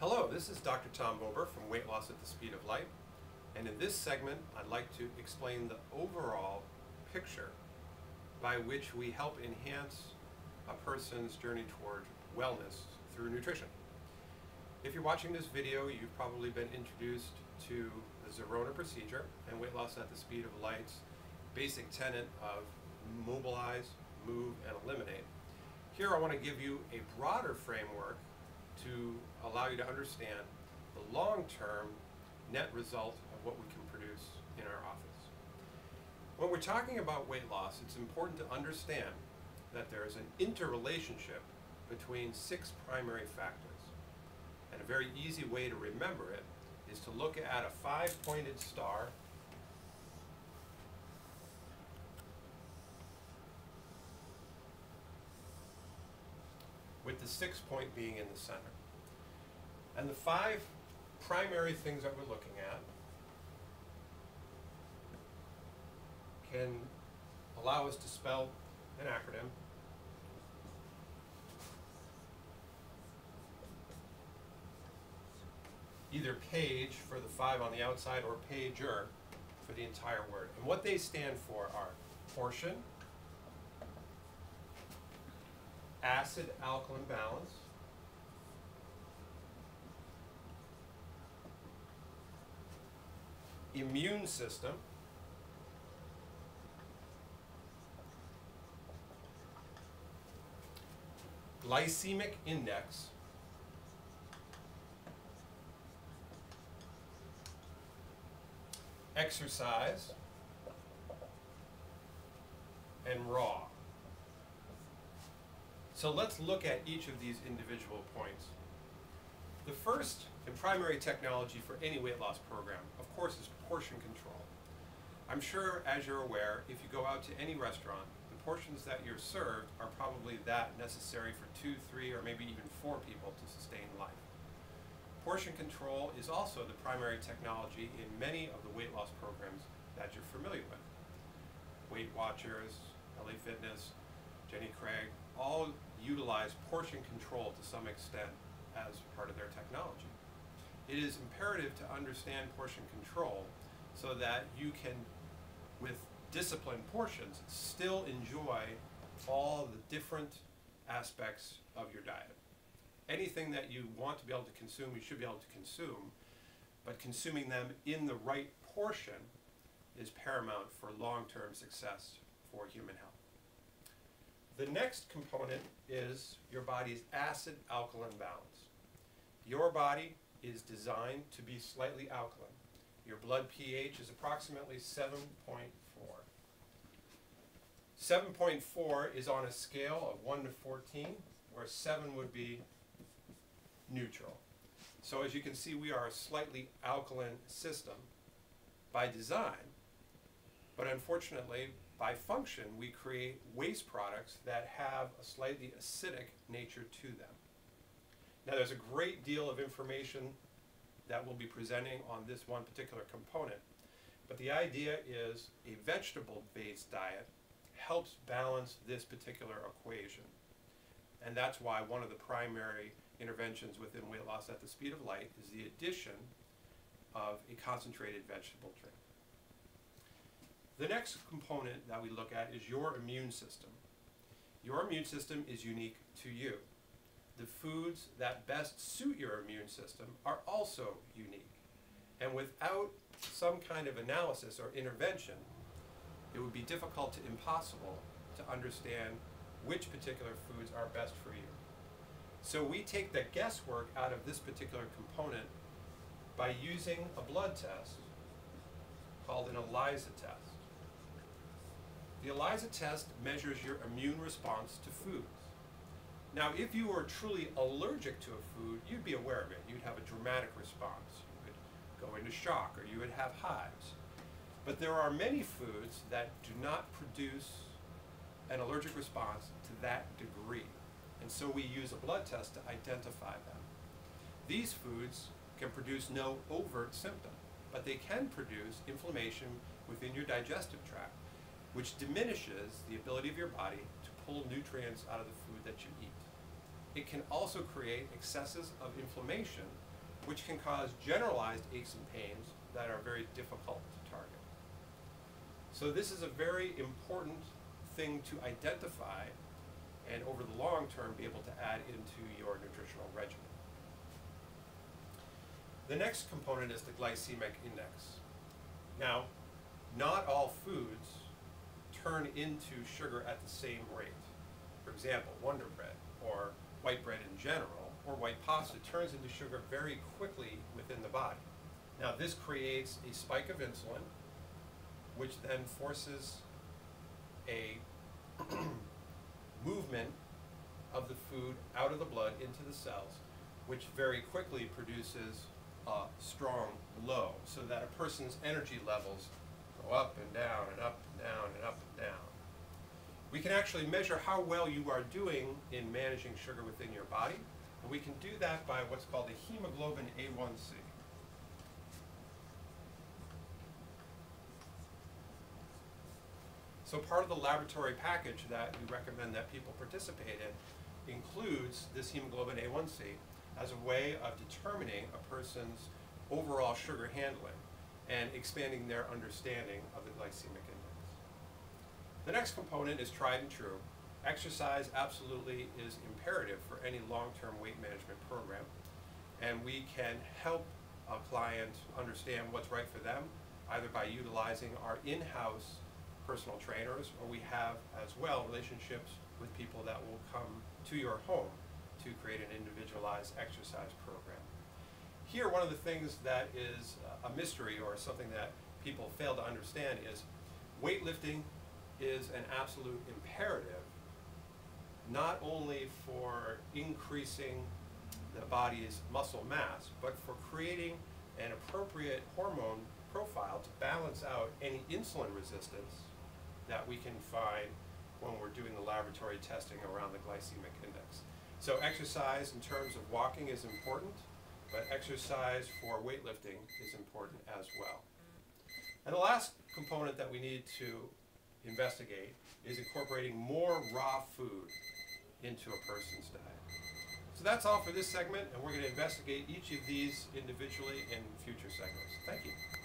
Hello, this is Dr. Tom Bober from Weight Loss at the Speed of Light, and in this segment I'd like to explain the overall picture by which we help enhance a person's journey toward wellness through nutrition. If you're watching this video, you've probably been introduced to the Zerona procedure and Weight Loss at the Speed of Light's basic tenet of mobilize, move, and eliminate. Here I want to give you a broader framework to allow you to understand the long-term net result of what we can produce in our office. When we're talking about weight loss, it's important to understand that there is an interrelationship between 6 primary factors. And a very easy way to remember it is to look at a 5-pointed star with the 6th point being in the center. And the 5 primary things that we're looking at can allow us to spell an acronym. Either page for the 5 on the outside or Paiger for the entire word. And what they stand for are portion, acid-alkaline balance, immune system, glycemic index, exercise, and raw. So let's look at each of these individual points. The first and primary technology for any weight loss program, of course, is portion control. I'm sure, as you're aware, if you go out to any restaurant, the portions that you're served are probably that necessary for 2, 3, or maybe even 4 people to sustain life. Portion control is also the primary technology in many of the weight loss programs that you're familiar with. Weight Watchers, LA Fitness, Jenny Craig, all utilize portion control to some extent as part of their technology. It is imperative to understand portion control so that you can, with disciplined portions, still enjoy all the different aspects of your diet. Anything that you want to be able to consume, you should be able to consume, but consuming them in the right portion is paramount for long-term success for human health. The next component is your body's acid-alkaline balance. Your body is designed to be slightly alkaline. Your blood pH is approximately 7.4. 7.4 is on a scale of 1 to 14, where 7 would be neutral. So as you can see, we are a slightly alkaline system by design, but unfortunately, by function, we create waste products that have a slightly acidic nature to them. Now, there's a great deal of information that we'll be presenting on this one particular component, but the idea is a vegetable-based diet helps balance this particular equation. And that's why one of the primary interventions within weight loss at the speed of light is the addition of a concentrated vegetable drink. The next component that we look at is your immune system. Your immune system is unique to you. The foods that best suit your immune system are also unique. And without some kind of analysis or intervention, it would be difficult to impossible to understand which particular foods are best for you. So we take the guesswork out of this particular component by using a blood test called an ELISA test. The ELISA test measures your immune response to foods. Now, if you were truly allergic to a food, you'd be aware of it. You'd have a dramatic response. You would go into shock, or you would have hives. But there are many foods that do not produce an allergic response to that degree. And so we use a blood test to identify them. These foods can produce no overt symptom, but they can produce inflammation within your digestive tract, which diminishes the ability of your body to pull nutrients out of the food that you eat. It can also create excesses of inflammation which can cause generalized aches and pains that are very difficult to target. So this is a very important thing to identify and over the long term be able to add into your nutritional regimen. The next component is the glycemic index. Now, not all foods turn into sugar at the same rate. For example, Wonder Bread or white bread in general, or white pasta turns into sugar very quickly within the body. Now this creates a spike of insulin, which then forces a movement of the food out of the blood into the cells, which very quickly produces a strong low, so that a person's energy levels go up and down and up and down and up and down. We can actually measure how well you are doing in managing sugar within your body, and we can do that by what's called the hemoglobin A1C. So part of the laboratory package that we recommend that people participate in includes this hemoglobin A1C as a way of determining a person's overall sugar handling and expanding their understanding of the glycemic index. The next component is tried and true. Exercise absolutely is imperative for any long-term weight management program, and we can help a client understand what's right for them, either by utilizing our in-house personal trainers, or we have as well relationships with people that will come to your home to create an individualized exercise program. Here, one of the things that is a mystery or something that people fail to understand is weightlifting is an absolute imperative, not only for increasing the body's muscle mass, but for creating an appropriate hormone profile to balance out any insulin resistance that we can find when we're doing the laboratory testing around the glycemic index. So exercise in terms of walking is important, but exercise for weightlifting is important as well. And the last component that we need to investigate is incorporating more raw food into a person's diet. So that's all for this segment, and we're going to investigate each of these individually in future segments. Thank you.